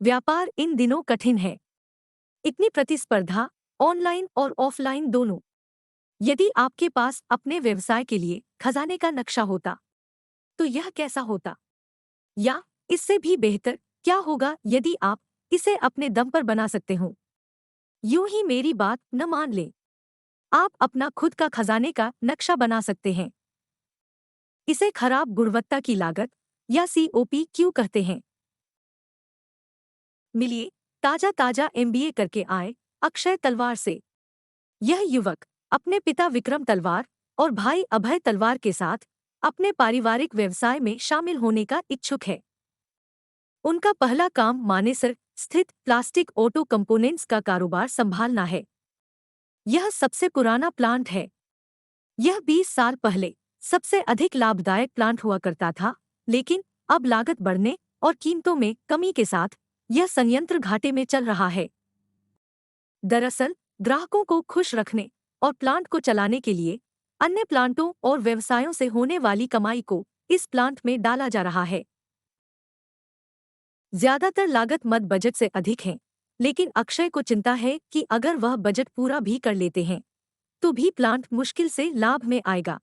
व्यापार इन दिनों कठिन है। इतनी प्रतिस्पर्धा, ऑनलाइन और ऑफलाइन दोनों। यदि आपके पास अपने व्यवसाय के लिए खजाने का नक्शा होता, तो यह कैसा होता? या इससे भी बेहतर क्या होगा यदि आप इसे अपने दम पर बना सकते हो? यूं ही मेरी बात न मान लें। आप अपना खुद का खजाने का नक्शा बना सकते हैं। इसे खराब गुणवत्ता की लागत या सीओपी क्यों कहते हैं? मिलिए ताजा ताजा एमबीए करके आए अक्षय तलवार से। यह युवक अपने पिता विक्रम तलवार और भाई अभय तलवार के साथ अपने पारिवारिक व्यवसाय में शामिल होने का इच्छुक है। उनका पहला काम मानेसर स्थित प्लास्टिक ऑटो कंपोनेंट्स का कारोबार संभालना है। यह सबसे पुराना प्लांट है। यह 20 साल पहले सबसे अधिक लाभदायक प्लांट हुआ करता था, लेकिन अब लागत बढ़ने और कीमतों में कमी के साथ यह संयंत्र घाटे में चल रहा है। दरअसल ग्राहकों को खुश रखने और प्लांट को चलाने के लिए अन्य प्लांटों और व्यवसायों से होने वाली कमाई को इस प्लांट में डाला जा रहा है। ज्यादातर लागत मद बजट से अधिक है, लेकिन अक्षय को चिंता है कि अगर वह बजट पूरा भी कर लेते हैं तो भी प्लांट मुश्किल से लाभ में आएगा।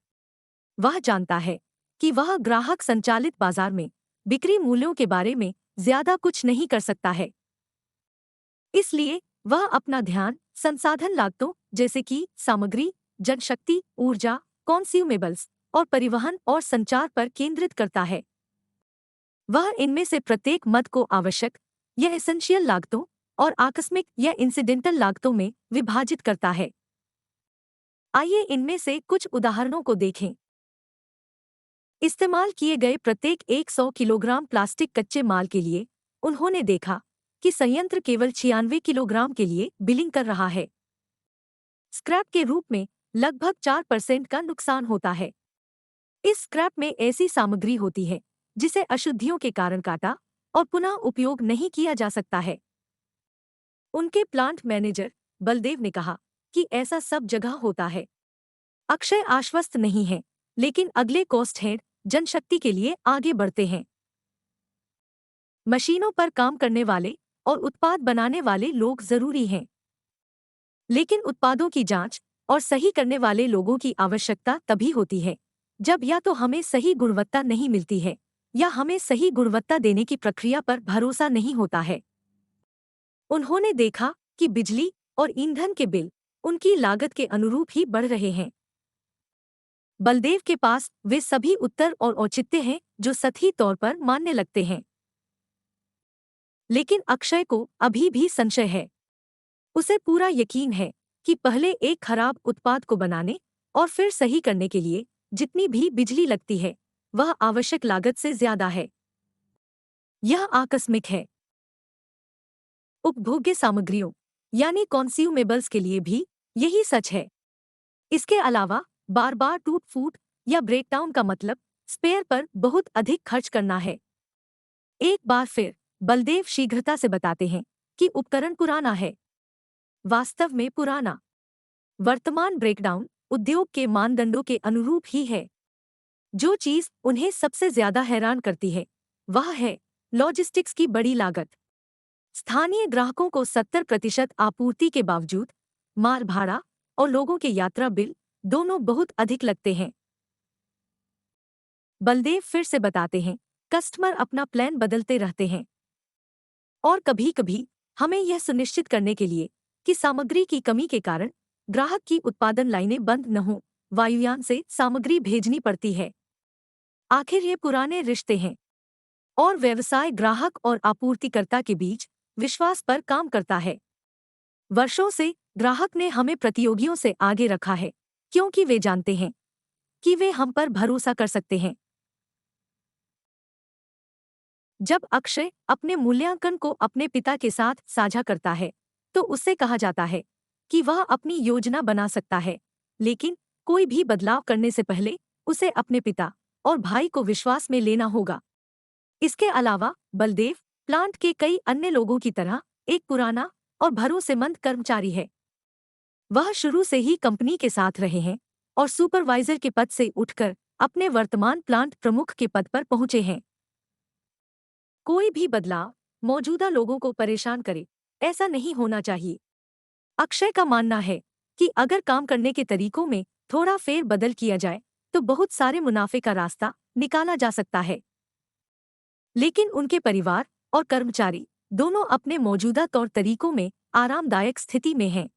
वह जानता है कि वह ग्राहक संचालित बाजार में बिक्री मूल्यों के बारे में ज्यादा कुछ नहीं कर सकता है। इसलिए वह अपना ध्यान संसाधन लागतों जैसे कि सामग्री, जनशक्ति, ऊर्जा, कॉन्ज्यूमेबल्स और परिवहन और संचार पर केंद्रित करता है। वह इनमें से प्रत्येक मद को आवश्यक या एसेंशियल लागतों और आकस्मिक या इंसिडेंटल लागतों में विभाजित करता है। आइए इनमें से कुछ उदाहरणों को देखें। इस्तेमाल किए गए प्रत्येक 100 किलोग्राम प्लास्टिक कच्चे माल के लिए उन्होंने देखा कि संयंत्र केवल 96 किलोग्राम के लिए बिलिंग कर रहा है। स्क्रैप के रूप में लगभग 4% का नुकसान होता है। इस स्क्रैप में ऐसी सामग्री होती है जिसे अशुद्धियों के कारण काटा और पुनः उपयोग नहीं किया जा सकता है। उनके प्लांट मैनेजर बलदेव ने कहा कि ऐसा सब जगह होता है। अक्षय आश्वस्त नहीं है, लेकिन अगले कॉस्ट हेड जनशक्ति के लिए आगे बढ़ते हैं। मशीनों पर काम करने वाले और उत्पाद बनाने वाले लोग जरूरी हैं, लेकिन उत्पादों की जांच और सही करने वाले लोगों की आवश्यकता तभी होती है जब या तो हमें सही गुणवत्ता नहीं मिलती है या हमें सही गुणवत्ता देने की प्रक्रिया पर भरोसा नहीं होता है। उन्होंने देखा कि बिजली और ईंधन के बिल उनकी लागत के अनुरूप ही बढ़ रहे हैं। बलदेव के पास वे सभी उत्तर और औचित्य हैं जो सतही तौर पर मान्य लगते हैं, लेकिन अक्षय को अभी भी संशय है। उसे पूरा यकीन है कि पहले एक खराब उत्पाद को बनाने और फिर सही करने के लिए जितनी भी बिजली लगती है वह आवश्यक लागत से ज्यादा है। यह आकस्मिक है। उपभोग्य सामग्रियों यानी कॉन्ज्यूमेबल्स के लिए भी यही सच है। इसके अलावा बार बार टूट फूट या ब्रेकडाउन का मतलब स्पेयर पर बहुत अधिक खर्च करना है। एक बार फिर बलदेव शीघ्रता से बताते हैं कि उपकरण पुराना है। वास्तव में पुराना। वर्तमान ब्रेकडाउन उद्योग के मानदंडों के अनुरूप ही है। जो चीज उन्हें सबसे ज्यादा हैरान करती है वह है लॉजिस्टिक्स की बड़ी लागत। स्थानीय ग्राहकों को 70% आपूर्ति के बावजूद माल भाड़ा और लोगों के यात्रा बिल दोनों बहुत अधिक लगते हैं। बलदेव फिर से बताते हैं, कस्टमर अपना प्लान बदलते रहते हैं और कभी-कभी हमें यह सुनिश्चित करने के लिए कि सामग्री की कमी के कारण ग्राहक की उत्पादन लाइनें बंद न हों, वायुयान से सामग्री भेजनी पड़ती है। आखिर ये पुराने रिश्ते हैं और व्यवसाय ग्राहक और आपूर्तिकर्ता के बीच विश्वास पर काम करता है। वर्षों से ग्राहक ने हमें प्रतियोगियों से आगे रखा है क्योंकि वे जानते हैं कि वे हम पर भरोसा कर सकते हैं। जब अक्षय अपने मूल्यांकन को अपने पिता के साथ साझा करता है तो उससे कहा जाता है कि वह अपनी योजना बना सकता है, लेकिन कोई भी बदलाव करने से पहले उसे अपने पिता और भाई को विश्वास में लेना होगा। इसके अलावा बलदेव प्लांट के कई अन्य लोगों की तरह एक पुराना और भरोसेमंद कर्मचारी है। वह शुरू से ही कंपनी के साथ रहे हैं और सुपरवाइजर के पद से उठकर अपने वर्तमान प्लांट प्रमुख के पद पर पहुंचे हैं। कोई भी बदलाव मौजूदा लोगों को परेशान करे। ऐसा नहीं होना चाहिए। अक्षय का मानना है कि अगर काम करने के तरीकों में थोड़ा फेर बदल किया जाए तो बहुत सारे मुनाफे का रास्ता निकाला जा सकता है। लेकिन उनके परिवार और कर्मचारी दोनों अपने मौजूदा तौर तरीकों में आरामदायक स्थिति में हैं।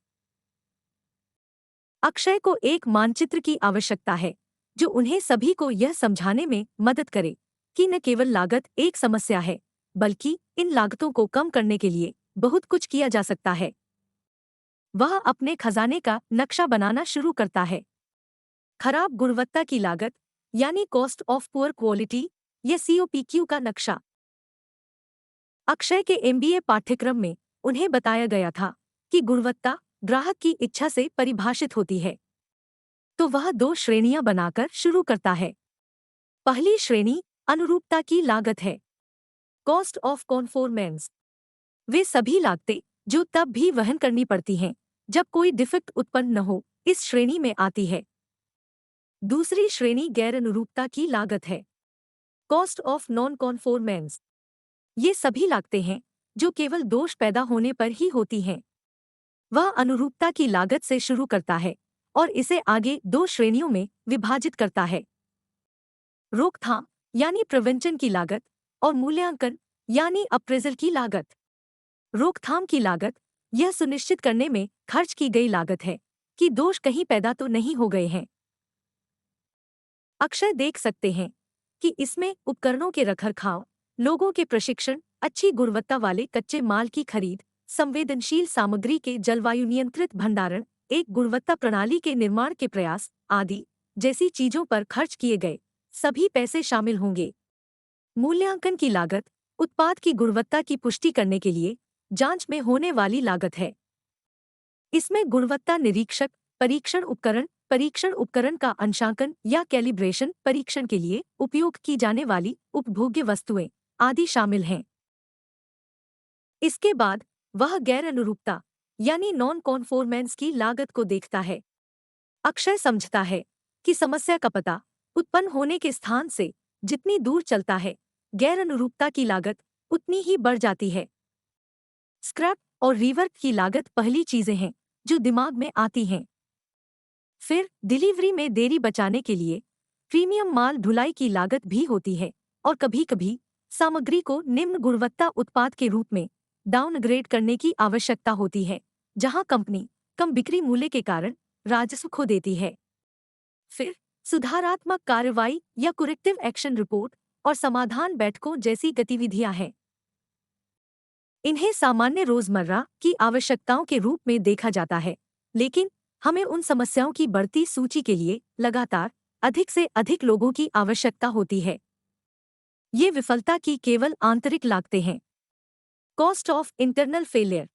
अक्षय को एक मानचित्र की आवश्यकता है जो उन्हें सभी को यह समझाने में मदद करे कि न केवल लागत एक समस्या है, बल्कि इन लागतों को कम करने के लिए बहुत कुछ किया जा सकता है। वह अपने खजाने का नक्शा बनाना शुरू करता है। खराब गुणवत्ता की लागत यानी कॉस्ट ऑफ पुअर क्वालिटी या COPQ का नक्शा। अक्षय के MBA पाठ्यक्रम में उन्हें बताया गया था कि गुणवत्ता ग्राहक की इच्छा से परिभाषित होती है। तो वह 2 श्रेणियां बनाकर शुरू करता है। पहली श्रेणी अनुरूपता की लागत है, कॉस्ट ऑफ कॉन्फॉर्मेंस। वे सभी लागतें जो तब भी वहन करनी पड़ती हैं जब कोई डिफेक्ट उत्पन्न न हो, इस श्रेणी में आती है। दूसरी श्रेणी गैर अनुरूपता की लागत है, कॉस्ट ऑफ नॉन कॉन्फॉर्मेंस। ये सभी लागतें हैं जो केवल दोष पैदा होने पर ही होती हैं। वह अनुरूपता की लागत से शुरू करता है और इसे आगे 2 श्रेणियों में विभाजित करता है, रोकथाम यानी प्रिवेंशन की लागत और मूल्यांकन यानी अप्रेजल की लागत। रोकथाम की लागत यह सुनिश्चित करने में खर्च की गई लागत है कि दोष कहीं पैदा तो नहीं हो गए हैं। अक्षय देख सकते हैं कि इसमें उपकरणों के रखरखाव, लोगों के प्रशिक्षण, अच्छी गुणवत्ता वाले कच्चे माल की खरीद, संवेदनशील सामग्री के जलवायु नियंत्रित भंडारण, एक गुणवत्ता प्रणाली के निर्माण के प्रयास आदि जैसी चीजों पर खर्च किए गए सभी पैसे शामिल होंगे। मूल्यांकन की लागत उत्पाद की गुणवत्ता की पुष्टि करने के लिए जांच में होने वाली लागत है। इसमें गुणवत्ता निरीक्षक, परीक्षण उपकरण का अंशांकन या कैलिब्रेशन, परीक्षण के लिए उपयोग की जाने वाली उपभोग्य वस्तुएं आदि शामिल हैं। इसके बाद वह गैर अनुरूपता यानी नॉन कॉन्फॉर्मेंस की लागत को देखता है। अक्षय समझता है कि समस्या का पता उत्पन्न होने के स्थान से जितनी दूर चलता है, गैर अनुरूपता की लागत उतनी ही बढ़ जाती है। स्क्रैप और रीवर्क की लागत पहली चीजें हैं जो दिमाग में आती हैं। फिर डिलीवरी में देरी बचाने के लिए प्रीमियम माल ढुलाई की लागत भी होती है और कभी-कभी सामग्री को निम्न गुणवत्ता उत्पाद के रूप में डाउनग्रेड करने की आवश्यकता होती है, जहां कंपनी कम बिक्री मूल्य के कारण राजस्व खो देती है। फिर सुधारात्मक कार्रवाई या करेक्टिव एक्शन रिपोर्ट और समाधान बैठकों जैसी गतिविधियां हैं। इन्हें सामान्य रोजमर्रा की आवश्यकताओं के रूप में देखा जाता है, लेकिन हमें उन समस्याओं की बढ़ती सूची के लिए लगातार अधिक से अधिक लोगों की आवश्यकता होती है। ये विफलता की केवल आंतरिक लागतें हैं। Cost of internal failure.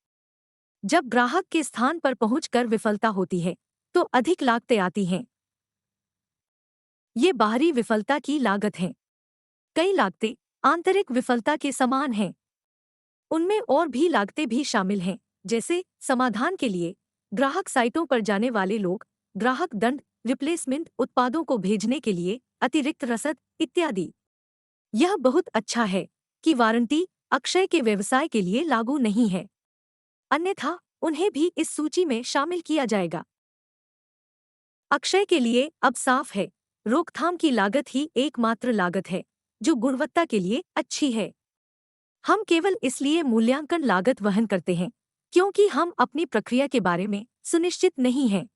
जब ग्राहक के स्थान पर पहुंचकर विफलता होती है तो अधिक लागतें आती हैं। ये बाहरी विफलता की लागत हैं। कई लागतें आंतरिक विफलता के समान हैं। उनमें और भी लागतें भी शामिल हैं, जैसे समाधान के लिए ग्राहक साइटों पर जाने वाले लोग, ग्राहक दंड, रिप्लेसमेंट उत्पादों को भेजने के लिए अतिरिक्त रसद इत्यादि। यह बहुत अच्छा है कि वारंटी अक्षय के व्यवसाय के लिए लागू नहीं है, अन्यथा उन्हें भी इस सूची में शामिल किया जाएगा। अक्षय के लिए अब साफ है, रोकथाम की लागत ही एकमात्र लागत है जो गुणवत्ता के लिए अच्छी है। हम केवल इसलिए मूल्यांकन लागत वहन करते हैं क्योंकि हम अपनी प्रक्रिया के बारे में सुनिश्चित नहीं हैं।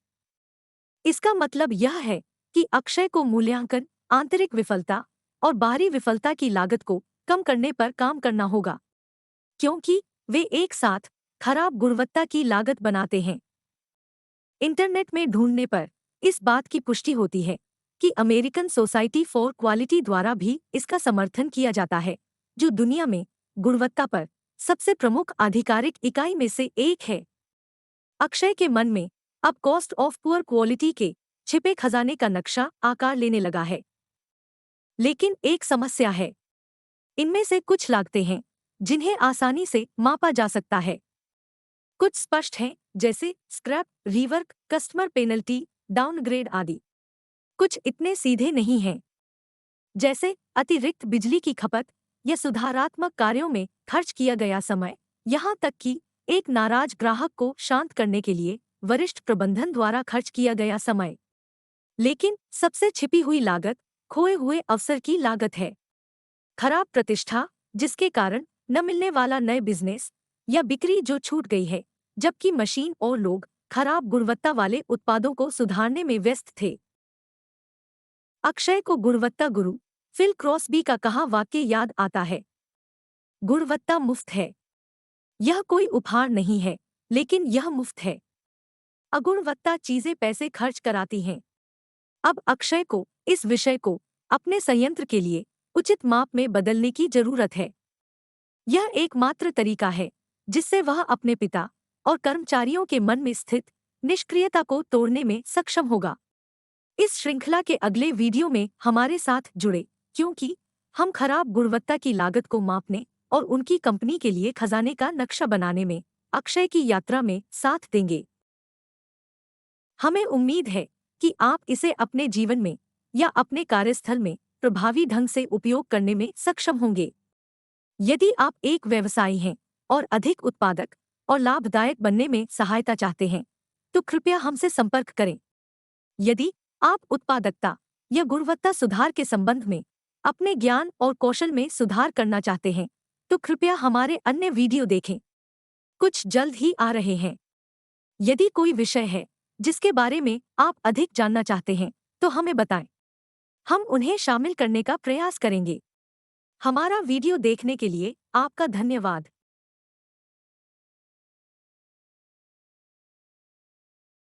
इसका मतलब यह है कि अक्षय को मूल्यांकन, आंतरिक विफलता और बाहरी विफलता की लागत को कम करने पर काम करना होगा, क्योंकि वे एक साथ खराब गुणवत्ता की लागत बनाते हैं। इंटरनेट में ढूंढने पर इस बात की पुष्टि होती है कि अमेरिकन सोसाइटी फॉर क्वालिटी द्वारा भी इसका समर्थन किया जाता है, जो दुनिया में गुणवत्ता पर सबसे प्रमुख आधिकारिक इकाई में से एक है। अक्षय के मन में अब कॉस्ट ऑफ पुअर क्वालिटी के छिपे खजाने का नक्शा आकार लेने लगा है। लेकिन एक समस्या है, इनमें से कुछ लागतें हैं जिन्हें आसानी से मापा जा सकता है। कुछ स्पष्ट हैं, जैसे scrap, rework, customer penalty, downgrade आदि। कुछ इतने सीधे नहीं हैं, जैसे अतिरिक्त बिजली की खपत या सुधारात्मक कार्यों में खर्च किया गया समय, यहाँ तक कि एक नाराज ग्राहक को शांत करने के लिए वरिष्ठ प्रबंधन द्वारा खर्च किया गया समय। लेकिन सबसे छिपी हुई लागत खोए हुए अवसर की लागत है। खराब प्रतिष्ठा, जिसके कारण न मिलने वाला नए बिजनेस या बिक्री जो छूट गई है, जबकि मशीन और लोग खराब गुणवत्ता वाले उत्पादों को सुधारने में व्यस्त थे। अक्षय को गुणवत्ता गुरु फिल क्रॉस्बी का कहा वाक्य याद आता है, गुणवत्ता मुफ्त है। यह कोई उपहार नहीं है, लेकिन यह मुफ्त है। अगुणवत्ता चीजें पैसे खर्च कराती हैं। अब अक्षय को इस विषय को अपने संयंत्र के लिए उचित माप में बदलने की जरूरत है। यह एकमात्र तरीका है जिससे वह अपने पिता और कर्मचारियों के मन में स्थित निष्क्रियता को तोड़ने में सक्षम होगा। इस श्रृंखला के अगले वीडियो में हमारे साथ जुड़े, क्योंकि हम खराब गुणवत्ता की लागत को मापने और उनकी कंपनी के लिए खजाने का नक्शा बनाने में अक्षय की यात्रा में साथ देंगे। हमें उम्मीद है कि आप इसे अपने जीवन में या अपने कार्यस्थल में प्रभावी ढंग से उपयोग करने में सक्षम होंगे। यदि आप एक व्यवसायी हैं और अधिक उत्पादक और लाभदायक बनने में सहायता चाहते हैं, तो कृपया हमसे संपर्क करें। यदि आप उत्पादकता या गुणवत्ता सुधार के संबंध में अपने ज्ञान और कौशल में सुधार करना चाहते हैं, तो कृपया हमारे अन्य वीडियो देखें। कुछ जल्द ही आ रहे हैं। यदि कोई विषय है जिसके बारे में आप अधिक जानना चाहते हैं, तो हमें बताएं। हम उन्हें शामिल करने का प्रयास करेंगे। हमारा वीडियो देखने के लिए आपका धन्यवाद।